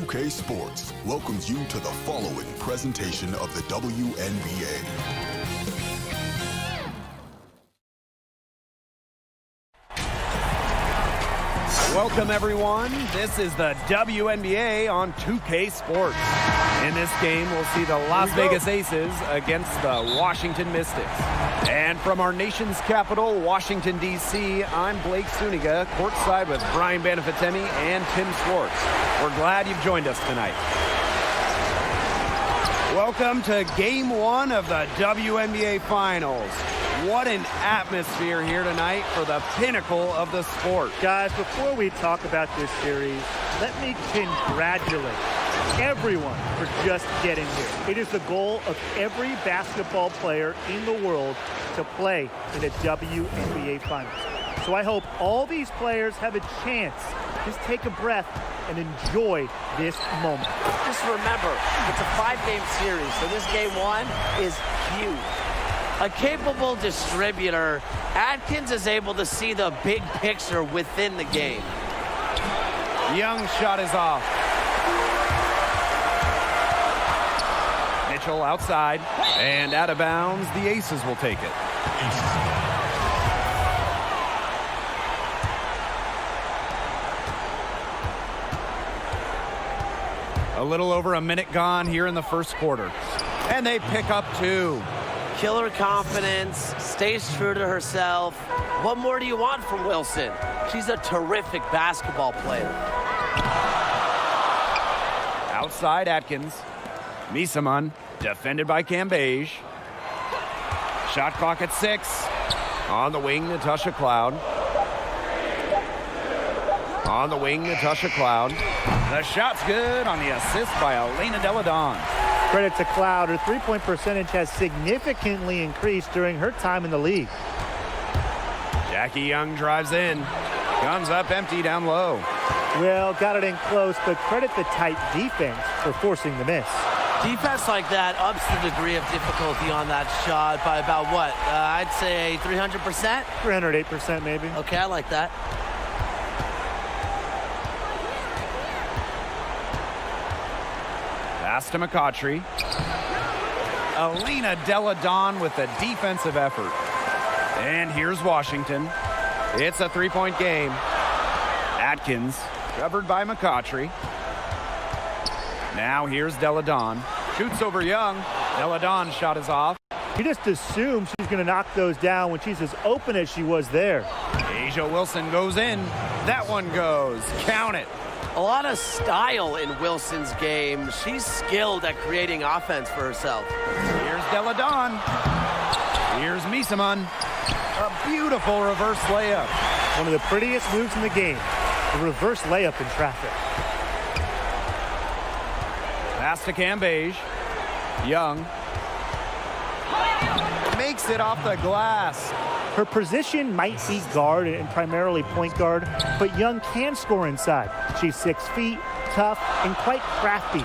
2K Sports welcomes you to the following presentation of the WNBA. Welcome, everyone. This is the WNBA on 2K Sports. In this game, we'll see the Las Vegas Aces against the Washington Mystics. And from our nation's capital, Washington, D.C., I'm Blake Suniga, courtside with Brian Banafitemi and Tim Schwartz. We're glad you've joined us tonight. Welcome to Game 1 of the WNBA Finals. What an atmosphere here tonight for the pinnacle of the sport. Guys, before we talk about this series, let me congratulate everyone for just getting here. It is the goal of every basketball player in the world to play in the WNBA Finals. So I hope all these players have a chance to just take a breath and enjoy this moment. Just remember, it's a 5-game series, so this game 1 is huge. A capable distributor, Atkins is able to see the big picture within the game. Young's shot is off. Mitchell outside and out of bounds. The Aces will take it. A little over a minute gone here in the first quarter. And they pick up 2. Killer confidence, stays true to herself. What more do you want from Wilson? She's a terrific basketball player. Outside Atkins. Misaman, defended by Cambage. Shot clock at 6. On the wing, Natasha Cloud. On the wing, Natasha Cloud. The shot's good on the assist by Elena Delle Donne. Credit to Cloud. Her three-point percentage has significantly increased during her time in the league. Jackie Young drives in. Comes up empty down low. Well, got it in close, but credit the tight defense for forcing the miss. Defense like that ups the degree of difficulty on that shot by about what? I'd say 300%? 308% maybe. Okay, I like that. Pass to McCautry. Elena Delle Donne with the defensive effort. And here's Washington. It's a 3-point game. Atkins, covered by McCautry. Now here's Delle Donne. Shoots over Young. Delle Donne's shot is off. He just assumes she's going to knock those down when she's as open as she was there. Asia Wilson goes in. That one goes. Count it. A lot of style in Wilson's game. She's skilled at creating offense for herself. Here's Delle Donne. Here's Misaman. A beautiful reverse layup. One of the prettiest moves in the game. The reverse layup in traffic. Pass to Cambage. Young. Makes it off the glass. Her position might be guard and primarily point guard, but Young can score inside. She's 6 feet, tough, and quite crafty.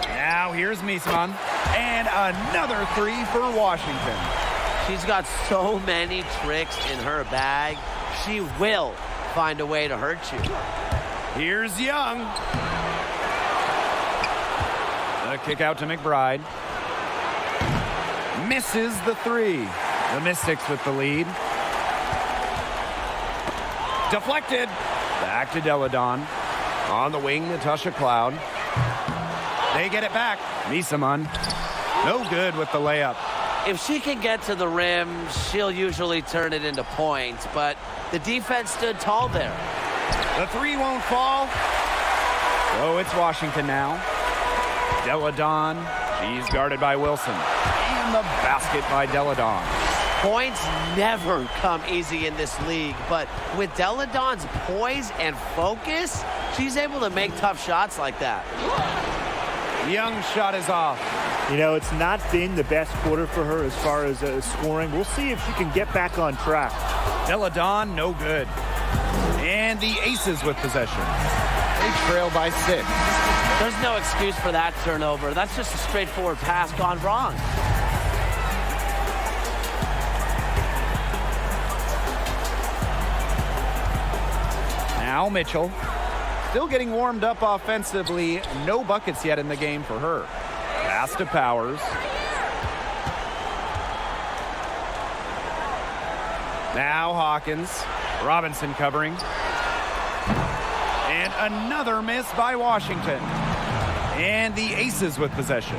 Now here's Misaman. And another 3 for Washington. She's got so many tricks in her bag. She will find a way to hurt you. Here's Young. The kick out to McBride. Misses the 3. The Mystics with the lead. Deflected. Back to Delle Donne. On the wing, Natasha Cloud. They get it back. Misaman. No good with the layup. If she can get to the rim, she'll usually turn it into points, but the defense stood tall there. The 3 won't fall. Oh, it's Washington now. Delle Donne. She's guarded by Wilson. And the basket by Delle Donne. Points never come easy in this league, but with Delle Donne's poise and focus, she's able to make tough shots like that. Young's shot is off. You know, it's not been the best quarter for her as far as scoring. We'll see if she can get back on track. Delle Donne, no good. And the Aces with possession. They trail by 6. There's no excuse for that turnover. That's just a straightforward pass gone wrong. Now Mitchell. still getting warmed up offensively. No buckets yet in the game for her. Pass to Powers. Now Hawkins. Robinson covering. And another miss by Washington. And the Aces with possession.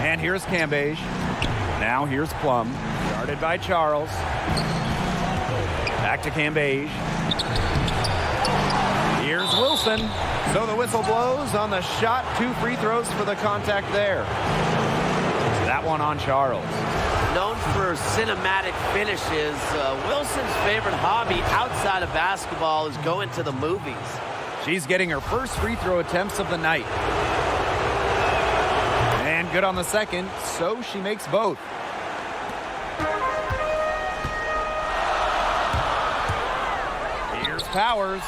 And here's Cambage. Now here's Plum. Guarded by Charles. Back to Cambage. Here's Wilson. So the whistle blows on the shot. 2 free throws for the contact there. That one on Charles. Known for cinematic finishes, Wilson's favorite hobby outside of basketball is going to the movies. She's getting her first free throw attempts of the night. And good on the second, so she makes both. Here's Powers.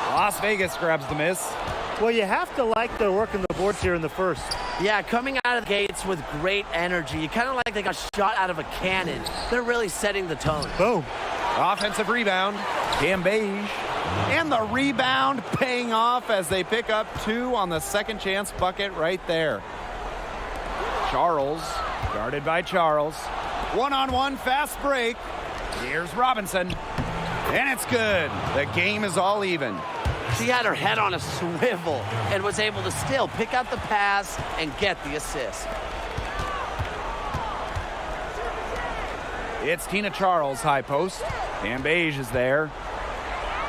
Las Vegas grabs the miss. Well, you have to like their work in the boards here in the first. Yeah, coming out of the gates with great energy. You kind of like they got shot out of a cannon. They're really setting the tone. Boom. Offensive rebound. Cambage. And the rebound paying off as they pick up 2 on the second chance bucket right there. Charles, guarded by Charles. One-on-one fast break. Here's Robinson. And it's good. The game is all even. She had her head on a swivel and was able to still pick up the pass and get the assist. It's Tina Charles, high post. Cambage is there.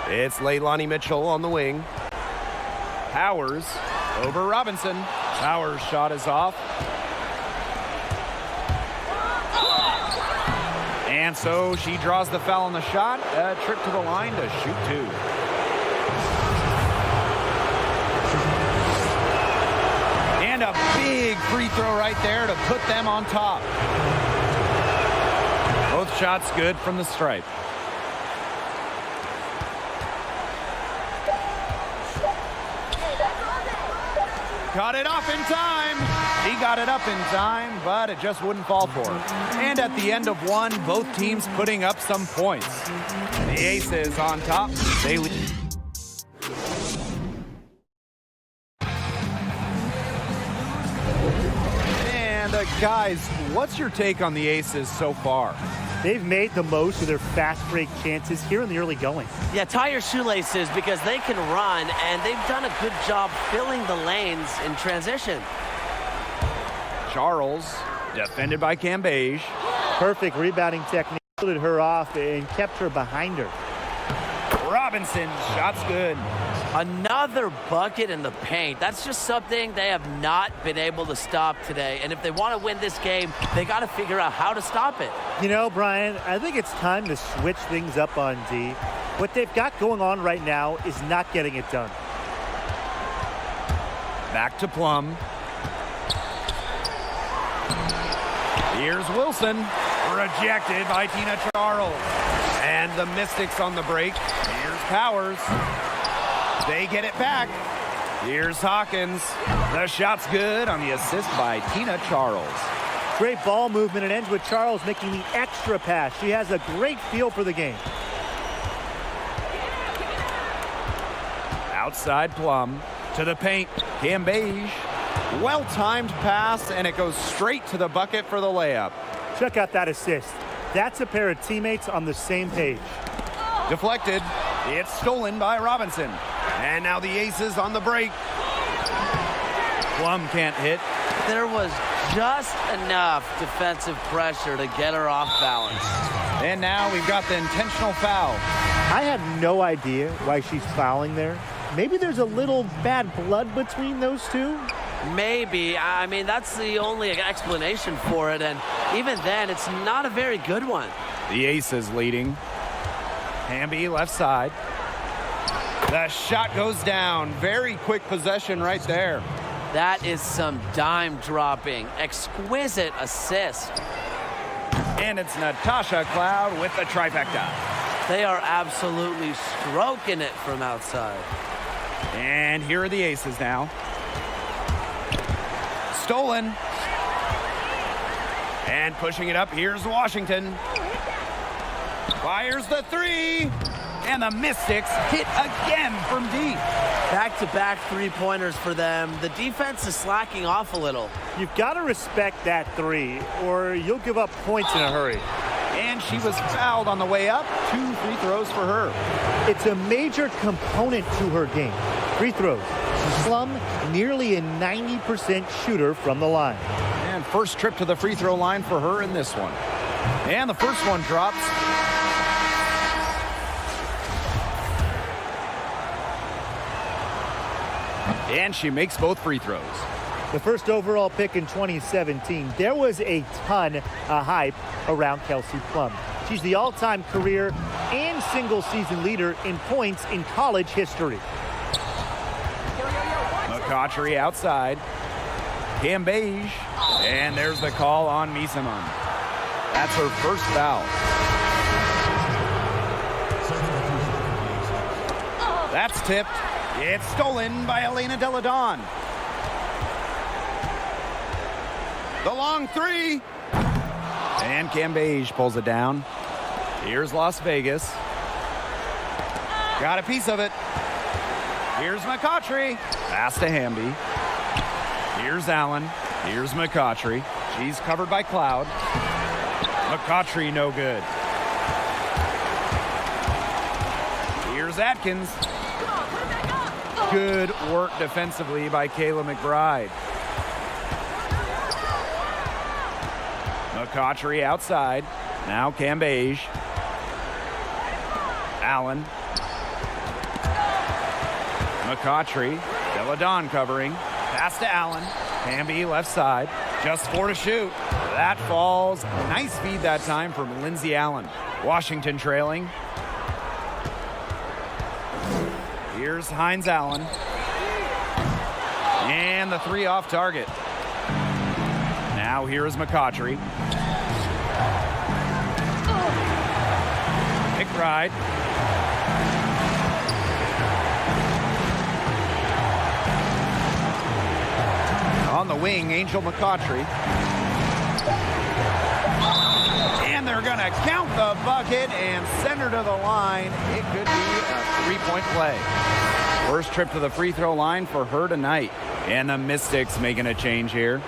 It's Leilani Mitchell on the wing. Powers over Robinson. Powers' shot is off. And so she draws the foul on the shot. A trip to the line to shoot 2. And a big free throw right there to put them on top. Both shots good from the stripe. Got it off in time. He got it up in time, but it just wouldn't fall for him. And at the end of one, both teams putting up some points. The Aces on top. They lead. And guys, what's your take on the Aces so far? They've made the most of their fast break chances here in the early going. Yeah, tie your shoelaces because they can run, and they've done a good job filling the lanes in transition. Charles, defended by Cambage. Perfect rebounding technique, loaded her off and kept her behind her. Robinson, shot's good. Another bucket in the paint. That's just something they have not been able to stop today. And if they want to win this game, they got to figure out how to stop it. You know, Brian, I think it's time to switch things up on D. What they've got going on right now is not getting it done. Back to Plum. Here's Wilson. Rejected by Tina Charles. And the Mystics on the break. Here's Powers. They get it back. Here's Hawkins. The shot's good on the assist by Tina Charles. Great ball movement. It ends with Charles making the extra pass. She has a great feel for the game. Outside Plum to the paint. Cambage. Well-timed pass, and it goes straight to the bucket for the layup. Check out that assist. That's a pair of teammates on the same page. Deflected. It's stolen by Robinson. And now the Aces on the break. Plum can't hit. There was just enough defensive pressure to get her off balance. And now we've got the intentional foul. I have no idea why she's fouling there. Maybe there's a little bad blood between those two. Maybe. I mean, that's the only explanation for it. And even then, it's not a very good one. The Aces leading. Hamby left side. The shot goes down. Very quick possession right there. That is some dime dropping. Exquisite assist. And it's Natasha Cloud with the trifecta. They are absolutely stroking it from outside. And here are the Aces now. Stolen. And pushing it up, here's Washington. Fires the 3. And the Mystics hit again from deep. Back-to-back three-pointers for them. The defense is slacking off a little. You've got to respect that three, or you'll give up points in a hurry. And she was fouled on the way up. 2 free throws for her. It's a major component to her game. Free throws. Plum, nearly a 90% shooter from the line. And first trip to the free throw line for her in this one. And the first one drops. And she makes both free throws. The first overall pick in 2017, there was a ton of hype around Kelsey Plum. She's the all-time career and single-season leader in points in college history. McCaughtry outside. Cambage. And there's the call on Misaman. That's her first foul. That's tipped. It's stolen by Elena Delle Donne. The long three. And Cambage pulls it down. Here's Las Vegas. Got a piece of it. Here's McCaughtry. Pass to Hamby. Here's Allen. Here's McCaughtry. She's covered by Cloud. McCaughtry no good. Here's Atkins. Good work defensively by Kayla McBride. McCaughtry outside. Now Cambage. Allen. McCaughtry. Delle Donne covering. Pass to Allen. Hamby left side. Just 4 to shoot. That falls. Nice feed that time from Lindsey Allen. Washington trailing. Here's Hines Allen. And the 3 off target. Now here is McCaughtry. McBride. On the wing, Angel McCaughtry. And they're going to count the bucket and send her to the line. It could be a 3-point play. First trip to the free throw line for her tonight. And the Mystics making a change here.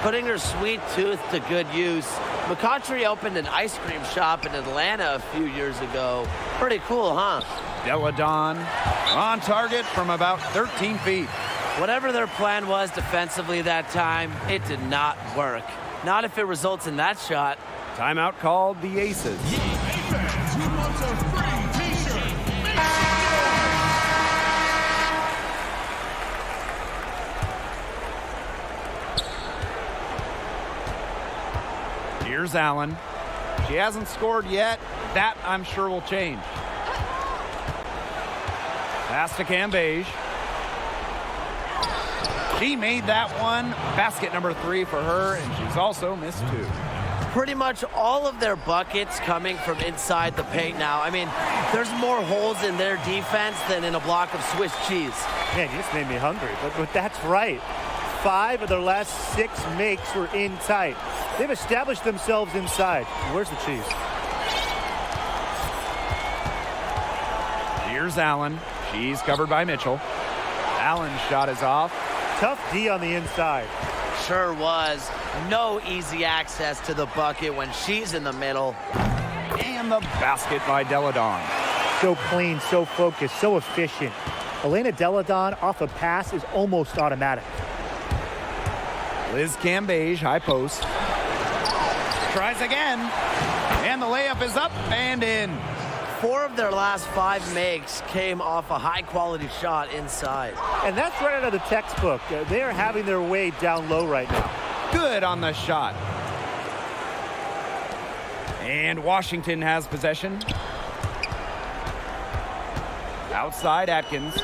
Putting her sweet tooth to good use. McCaughtry opened an ice cream shop in Atlanta a few years ago. Pretty cool, huh? Delle Donne on target from about 13 feet. Whatever their plan was defensively that time, it did not work. Not if it results in that shot. Timeout called the Aces. Here's Allen. She hasn't scored yet. That, I'm sure, will change. Pass to Cambage. She made that one. Basket number 3 for her, and she's also missed 2. Pretty much all of their buckets coming from inside the paint now. I mean, there's more holes in their defense than in a block of Swiss cheese. Man, you just made me hungry, but that's right. 5 of their last 6 makes were in tight. They've established themselves inside. Where's the cheese? Here's Allen. She's covered by Mitchell. Allen's shot is off. Tough D on the inside. Sure was. No easy access to the bucket when she's in the middle. And the basket by Delle Donne. So clean, so focused, so efficient. Elena Delle Donne off a pass is almost automatic. Liz Cambage, high post. Tries again. And the layup is up and in. 4 of their last 5 makes came off a high-quality shot inside. And that's right out of the textbook. They are having their way down low right now. Good on the shot. And Washington has possession. Outside Atkins.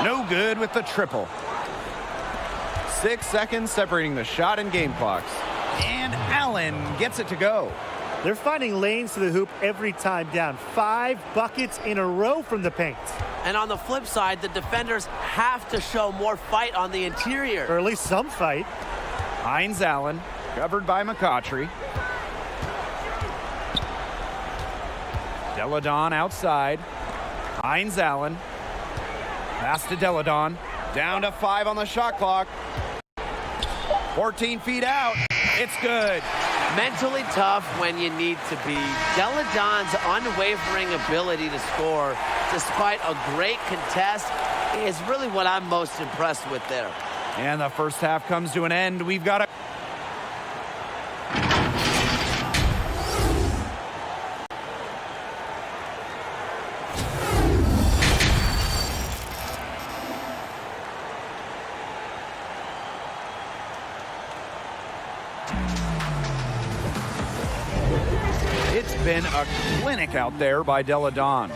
No good with the triple. 6 seconds separating the shot and game clocks. And Allen gets it to go. They're finding lanes to the hoop every time down. 5 buckets in a row from the paint. And on the flip side, the defenders have to show more fight on the interior. Or at least some fight. Hines Allen, covered by McCaughtry. Deladon outside. Hines Allen. Pass to Deladon. Down to 5 on the shot clock. 14 feet out. It's good. Mentally tough when you need to be. Deladon's unwavering ability to score, despite a great contest, is really what I'm most impressed with there. And the first half comes to an end. We've got a... It's been a clinic out there by Deladon.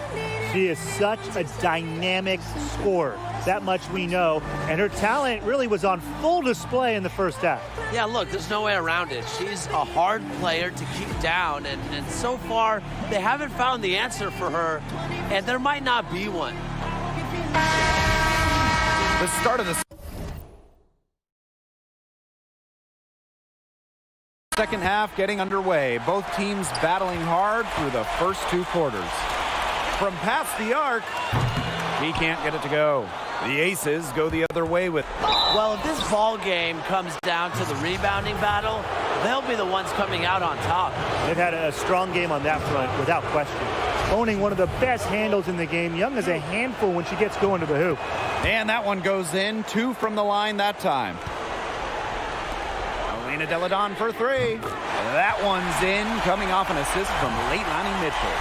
She is such a dynamic scorer. That much we know. And her talent really was on full display in the first half. Yeah, look, there's no way around it. She's a hard player to keep down, and so far, they haven't found the answer for her, and there might not be one. The start of the second half getting underway. Both teams battling hard through the first 2 quarters. From past the arc, he can't get it to go. The Aces go the other way with... Well, if this ball game comes down to the rebounding battle, they'll be the ones coming out on top. They've had a strong game on that front, without question. Owning one of the best handles in the game. Young is a handful when she gets going to the hoop. And that one goes in. 2 from the line that time. Alina Deladon for 3. That one's in, coming off an assist from Leilani Mitchell.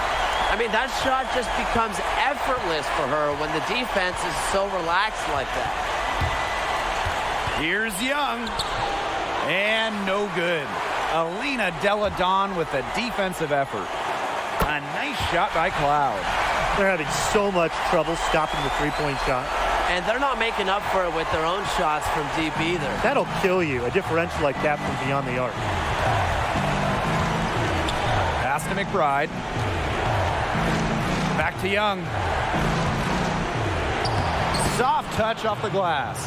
I mean, that shot just becomes effortless for her when the defense is so relaxed like that. Here's Young. And no good. Alina Deladon with a defensive effort. A nice shot by Cloud. They're having so much trouble stopping the three-point shot. And they're not making up for it with their own shots from deep either. That'll kill you, a differential like that from beyond the arc. Pass to McBride. Back to Young. Soft touch off the glass.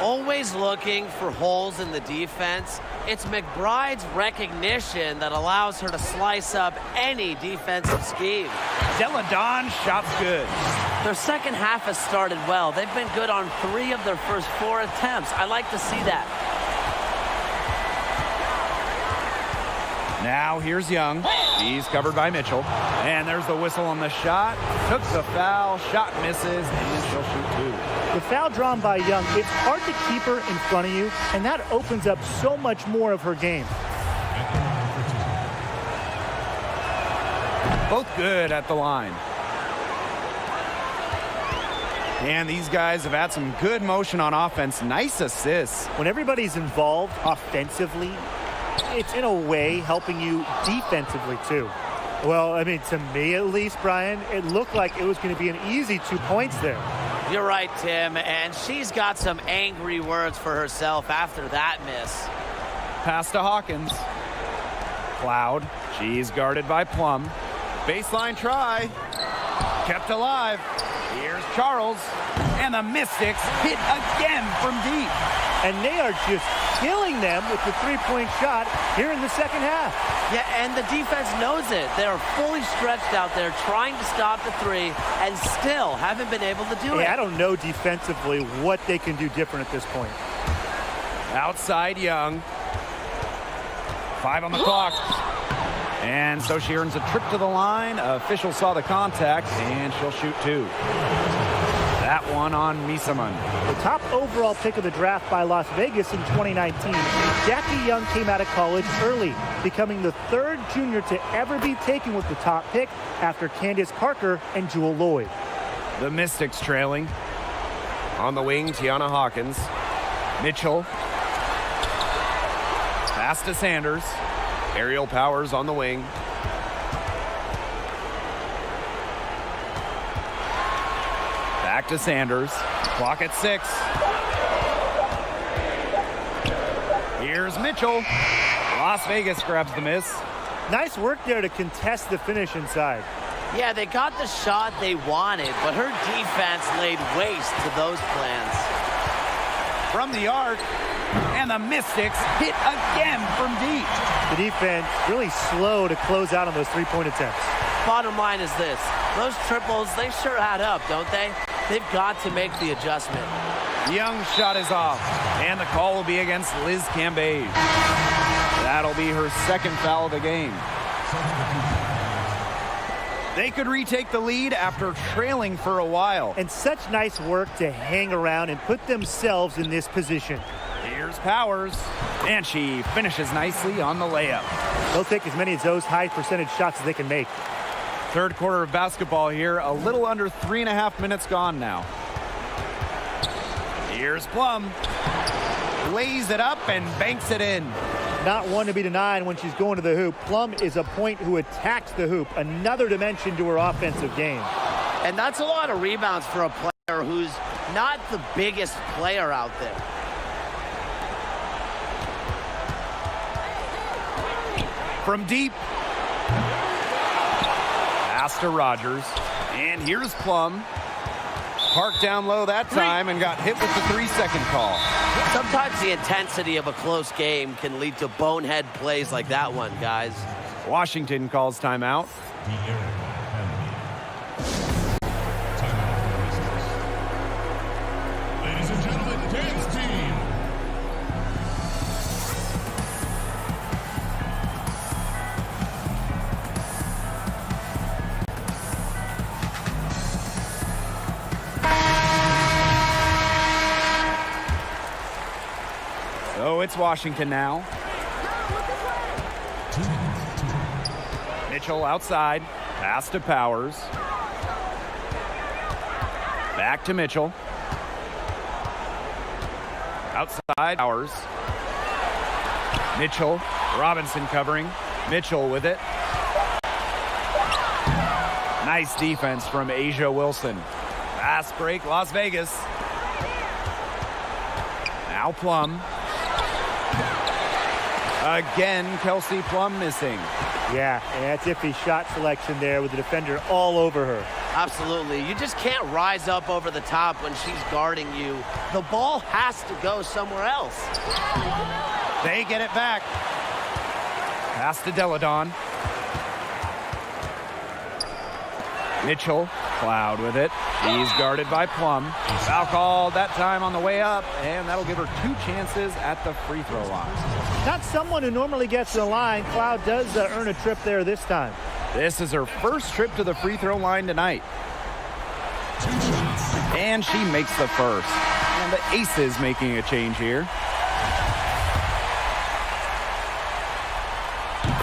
Always looking for holes in the defense. It's McBride's recognition that allows her to slice up any defensive scheme. Deladon shot's good. Their second half has started well. They've been good on 3 of their first 4 attempts. I like to see that. Now here's Young. He's covered by Mitchell. And there's the whistle on the shot. Took the foul. Shot misses. And she'll shoot 2. The foul drawn by Young, it's hard to keep her in front of you, and that opens up so much more of her game. Both good at the line. And these guys have had some good motion on offense. Nice assists. When everybody's involved offensively, it's in a way helping you defensively too. Well, I mean, to me at least, Brian, it looked like it was going to be an easy 2 points there. You're right, Tim, and she's got some angry words for herself after that miss. Pass to Hawkins. Cloud. She's guarded by Plum. Baseline try. Kept alive. Here's Charles. And the Mystics hit again from deep. And they are just killing them with the three-point shot here in the second half. Yeah, and the defense knows it. They're fully stretched out there trying to stop the 3 and still haven't been able to do it. I don't know defensively what they can do different at this point. Outside Young. 5 on the clock. And so she earns a trip to the line. Official saw the contact, and she'll shoot 2. That one on Misaman. The top overall pick of the draft by Las Vegas in 2019, Jackie Young came out of college early, becoming the 3rd junior to ever be taken with the top pick after Candace Parker and Jewel Lloyd. The Mystics trailing. On the wing, Tiana Hawkins. Mitchell. Pass to Sanders. Aerial Powers on the wing. Back to Sanders. Clock at 6. Here's Mitchell. Las Vegas grabs the miss. Nice work there to contest the finish inside. Yeah, they got the shot they wanted, but her defense laid waste to those plans. From the arc, and the Mystics hit again from deep. The defense really slow to close out on those three-point attempts. bottom line is this. Those triples, they sure add up, don't they? They've got to make the adjustment. Young's shot is off, and the call will be against Liz Cambage. That'll be her second foul of the game. They could retake the lead after trailing for a while. And such nice work to hang around and put themselves in this position. Here's Powers, and she finishes nicely on the layup. They'll take as many of those high percentage shots as they can make. Third quarter of basketball here, a little under 3.5 minutes gone now. Here's Plum. Lays it up and banks it in. Not one to be denied when she's going to the hoop. Plum is a point who attacks the hoop. Another dimension to her offensive game. And that's a lot of rebounds for a player who's not the biggest player out there. From deep. Pass to Rogers. And here's Plum. Parked down low that time and got hit with the 3-second call. Sometimes the intensity of a close game can lead to bonehead plays like that one, guys. Washington calls timeout. Ladies and gentlemen, dance team. So it's Washington now. Mitchell outside. Pass to Powers. Back to Mitchell. Outside Powers. Mitchell. Robinson covering. Mitchell with it. Nice defense from Asia Wilson. Fast break, Las Vegas. Now Plum. Again, Kelsey Plum missing. Yeah, and that's iffy shot selection there with the defender all over her. Absolutely. You just can't rise up over the top when she's guarding you. The ball has to go somewhere else. They get it back. Pass to Deladon. Mitchell, Cloud with it. He's guarded by Plum. Foul called that time on the way up, and that'll give her 2 chances at the free throw line. Not someone who normally gets to the line. Cloud does earn a trip there this time. This is her first trip to the free throw line tonight. And she makes the first. And the Aces making a change here.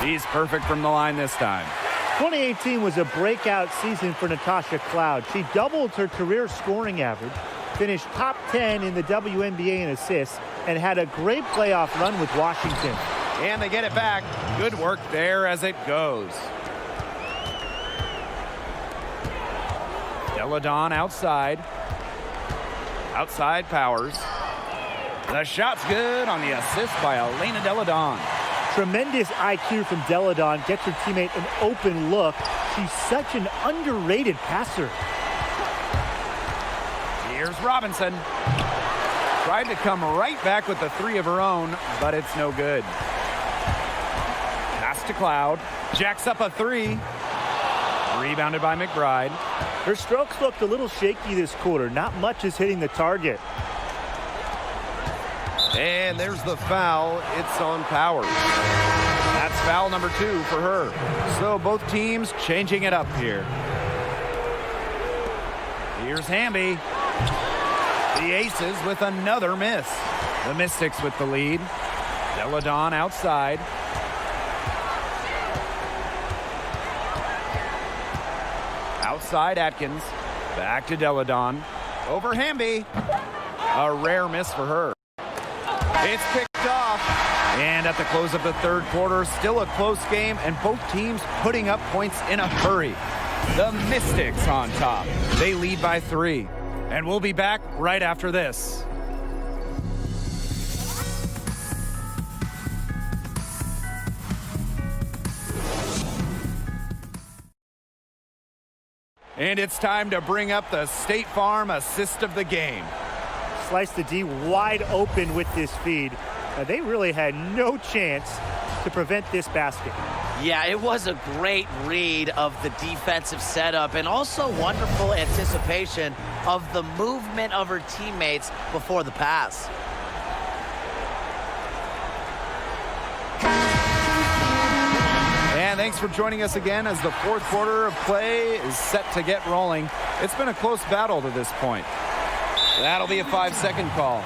She's perfect from the line this time. 2018 was a breakout season for Natasha Cloud. She doubled her career scoring average, finished top 10 in the WNBA in assists, and had a great playoff run with Washington. And they get it back. Good work there as it goes. Deladon outside. Outside Powers. The shot's good on the assist by Elena Deladon. Tremendous IQ from Deladon. Gets her teammate an open look. She's such an underrated passer. Here's Robinson. Tried to come right back with the 3 of her own, but it's no good. Pass to Cloud. Jacks up a 3. Rebounded by McBride. Her strokes looked a little shaky this quarter. Not much is hitting the target. And there's the foul. It's on Powers. That's foul number 2 for her. So both teams changing it up here. Here's Hamby. The Aces with another miss. The Mystics with the lead. Deladon outside. Outside Atkins. Back to Deladon. Over Hamby. A rare miss for her. It's picked off. And at the close of the third quarter, still a close game, and both teams putting up points in a hurry. The Mystics on top. They lead by 3. And we'll be back right after this. And it's time to bring up the State Farm assist of the game. Slice the D wide open with this feed. They really had no chance to prevent this basket. Yeah, it was a great read of the defensive setup and also wonderful anticipation of the movement of her teammates before the pass. And thanks for joining us again as the fourth quarter of play is set to get rolling. It's been a close battle to this point. That'll be a 5-second call.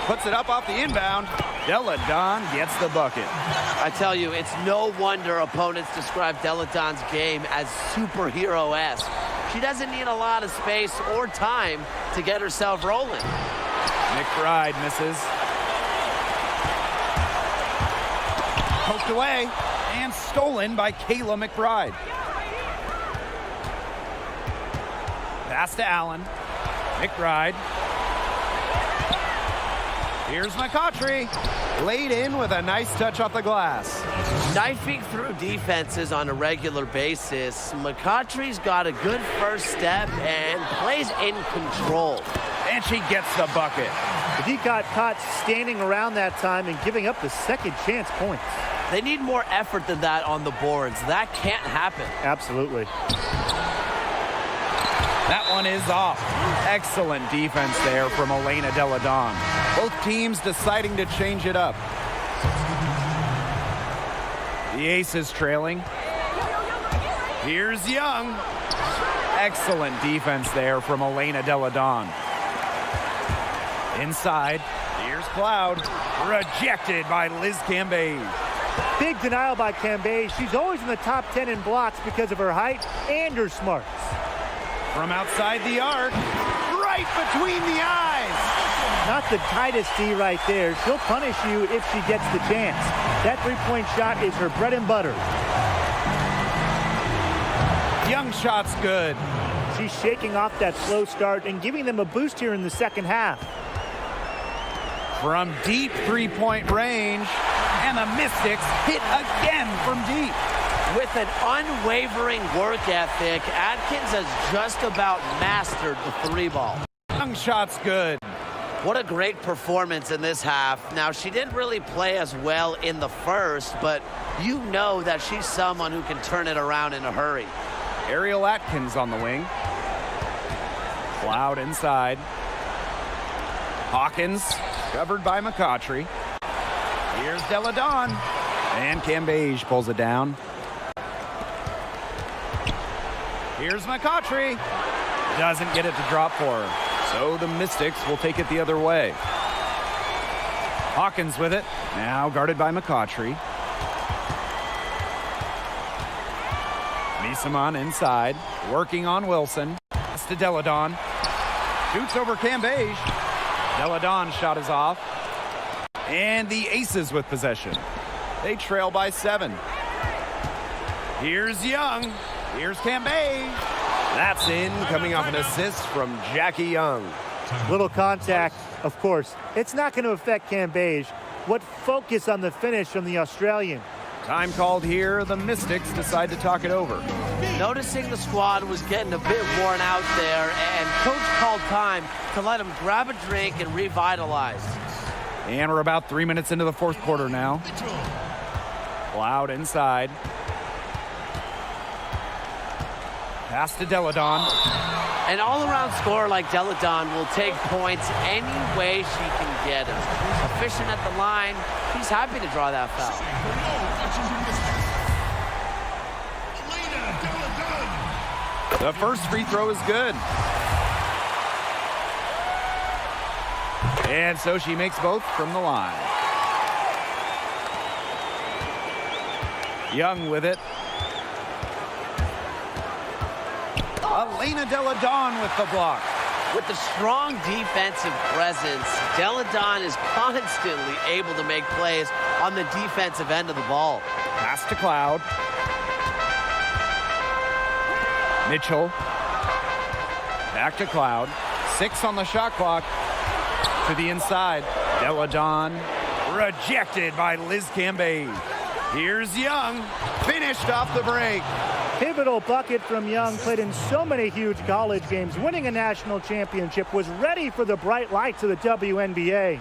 Puts it up off the inbound. Delle Donne gets the bucket. I tell you, it's no wonder opponents describe Delle Donne's game as superhero-esque. She doesn't need a lot of space or time to get herself rolling. McBride misses. Poked away and stolen by Kayla McBride. Pass to Allen. McBride. Here's McCautry. Laid in with a nice touch off the glass. Knifing through defenses on a regular basis, McCautry's got a good first step and plays in control. And she gets the bucket. He got caught standing around that time and giving up the second chance points. They need more effort than that on the boards. That can't happen. Absolutely. That one is off. Excellent defense there from Elena Delle Donne. Both teams deciding to change it up. The Aces trailing. Here's Young. Excellent defense there from Elena Delle Donne. Inside, here's Cloud. Rejected by Liz Cambage. Big denial by Cambage. She's always in the top 10 in blocks because of her height and her smarts. From outside the arc, right between the eyes. Not the tightest D right there. She'll punish you if she gets the chance. That three-point shot is her bread and butter. Young shot's good. She's shaking off that slow start and giving them a boost here in the second half. From deep three-point range, and the Mystics hit again from deep. With an unwavering work ethic, Atkins has just about mastered the three ball. Young shot's good. What a great performance in this half. Now, she didn't really play as well in the first, but you know that she's someone who can turn it around in a hurry. Ariel Atkins on the wing. Cloud inside. Hawkins covered by McCautry. Here's Delle Donne. And Cambage pulls it down. Here's McCautry. Doesn't get it to drop for her. So the Mystics will take it the other way. Hawkins with it. Now guarded by McCautry. Misaman inside. Working on Wilson. Pass to Deladon. Shoots over Cambage. Deladon's shot is off. And the Aces with possession. They trail by 7. Here's Young. Here's Cambage. That's in, coming off an assist from Jackie Young. Little contact, of course. It's not going to affect Cambage. What focus on the finish from the Australian. Time called here. The Mystics decide to talk it over. Noticing the squad was getting a bit worn out there, and coach called time to let them grab a drink and revitalize. And we're about 3 minutes into the fourth quarter now. Cloud inside. Pass to Deladon. An all-around scorer like Deladon will take points any way she can get them. Efficient at the line, he's happy to draw that foul. The first free throw is good. And so she makes both from the line. Young with it. Elena Deladon with the block. With the strong defensive presence, Deladon is constantly able to make plays on the defensive end of the ball. Pass to Cloud. Mitchell. Back to Cloud. 6 on the shot clock. To the inside. Deladon rejected by Liz Cambage. Here's Young. Finished off the break. Pivotal bucket from Young, played in so many huge college games, winning a national championship, was ready for the bright lights of the WNBA.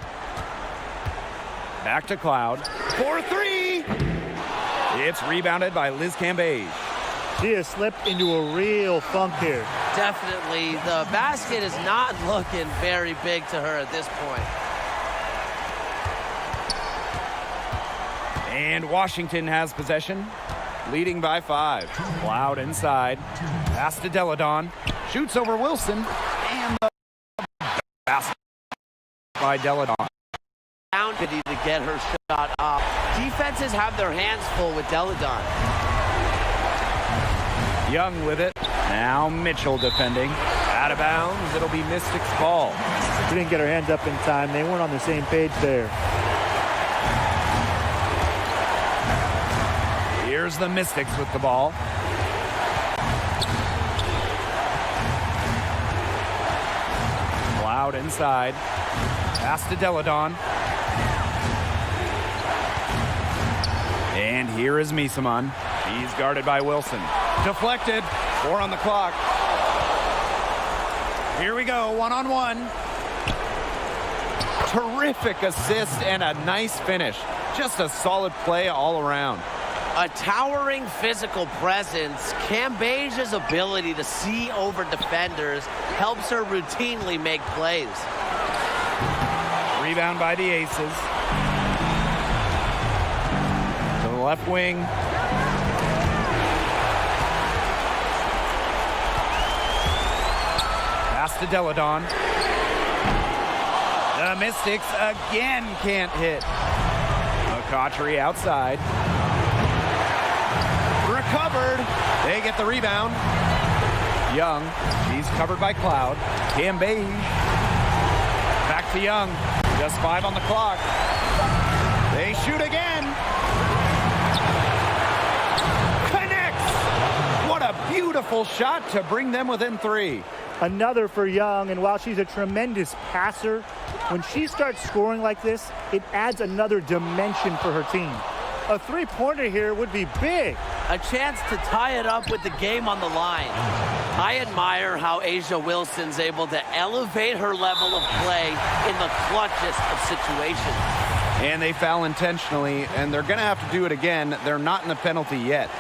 Back to Cloud. 4-3. It's rebounded by Liz Cambage. She has slipped into a real funk here. Definitely, the basket is not looking very big to her at this point. And Washington has possession, leading by 5. Cloud inside. Pass to Deladon. Shoots over Wilson. And the basket by Deladon. Opportunity to get her shot up. Defenses have their hands full with Deladon. Young with it. Now Mitchell defending. Out of bounds. It'll be Mystics' ball. She didn't get her hands up in time. They weren't on the same page there. Here's the Mystics with the ball. Cloud inside. Pass to Deladon. And here is Misaman. He's guarded by Wilson. Deflected. 4 on the clock. Here we go. 1-on-1. Terrific assist and a nice finish. Just a solid play all around. A towering physical presence, Cambage's ability to see over defenders helps her routinely make plays. Rebound by the Aces. To the left wing. Pass to Deladon. The Mystics again can't hit. McCautry outside. Recovered. They get the rebound. Young. He's covered by Cloud. Cambage. Back to Young. Just 5 on the clock. They shoot again. Connects. What a beautiful shot to bring them within 3. Another for Young, and while she's a tremendous passer, when she starts scoring like this, it adds another dimension for her team. A three-pointer here would be big. A chance to tie it up with the game on the line. I admire how A'ja Wilson's able to elevate her level of play in the clutchest of situations. And they foul intentionally, and they're going to have to do it again. They're not in the penalty yet.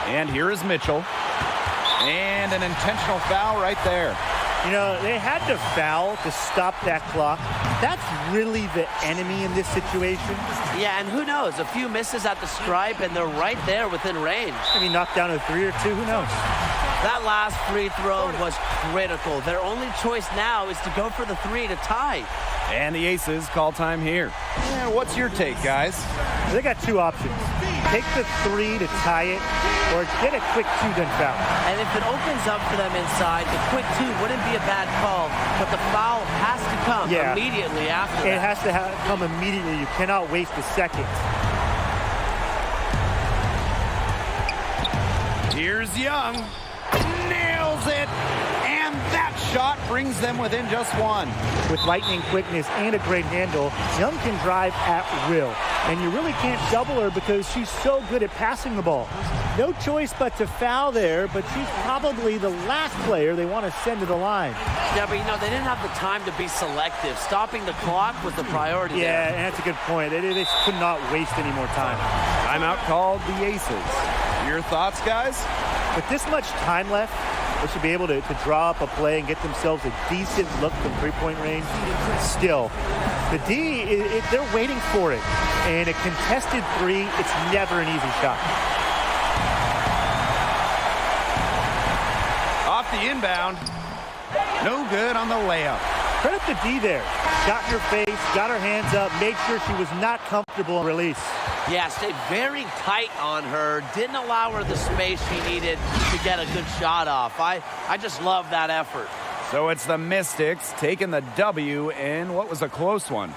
And here is Mitchell. And an intentional foul right there. You know, they had to foul to stop that clock. That's really the enemy in this situation. Yeah, and who knows? A few misses at the stripe, and they're right there within range. Maybe knock down a 3 or 2, who knows? That last free throw was critical. Their only choice now is to go for the three to tie. And the Aces call time here. Yeah, what's your take, guys? They got two options. Take the three to tie it, or get a quick two-gun foul. And if it opens up for them inside, the quick two wouldn't be a bad call, but the foul has to come immediately after It that. has to come immediately. You cannot waste a second. Here's Young. Nails it. And that shot brings them within just one. With lightning quickness and a great handle, Young can drive at will. And you really can't double her because she's so good at passing the ball. No choice but to foul there, but she's probably the last player they want to send to the line. Yeah, but they didn't have the time to be selective. Stopping the clock was the priority Yeah, there. and that's a good point. They could not waste any more time. Timeout called the Aces. Your thoughts, guys? With this much time left, they should be able to draw up a play and get themselves a decent look from three-point range. Still, the D, they're waiting for it. And a contested three, it's never an easy shot. Off the inbound. No good on the layup. Credit the D there. Got in her face, got her hands up, made sure she was not comfortable on release. Yeah, stayed very tight on her. Didn't allow her the space she needed to get a good shot off. I just love that effort. So it's the Mystics taking the W in what was a close one.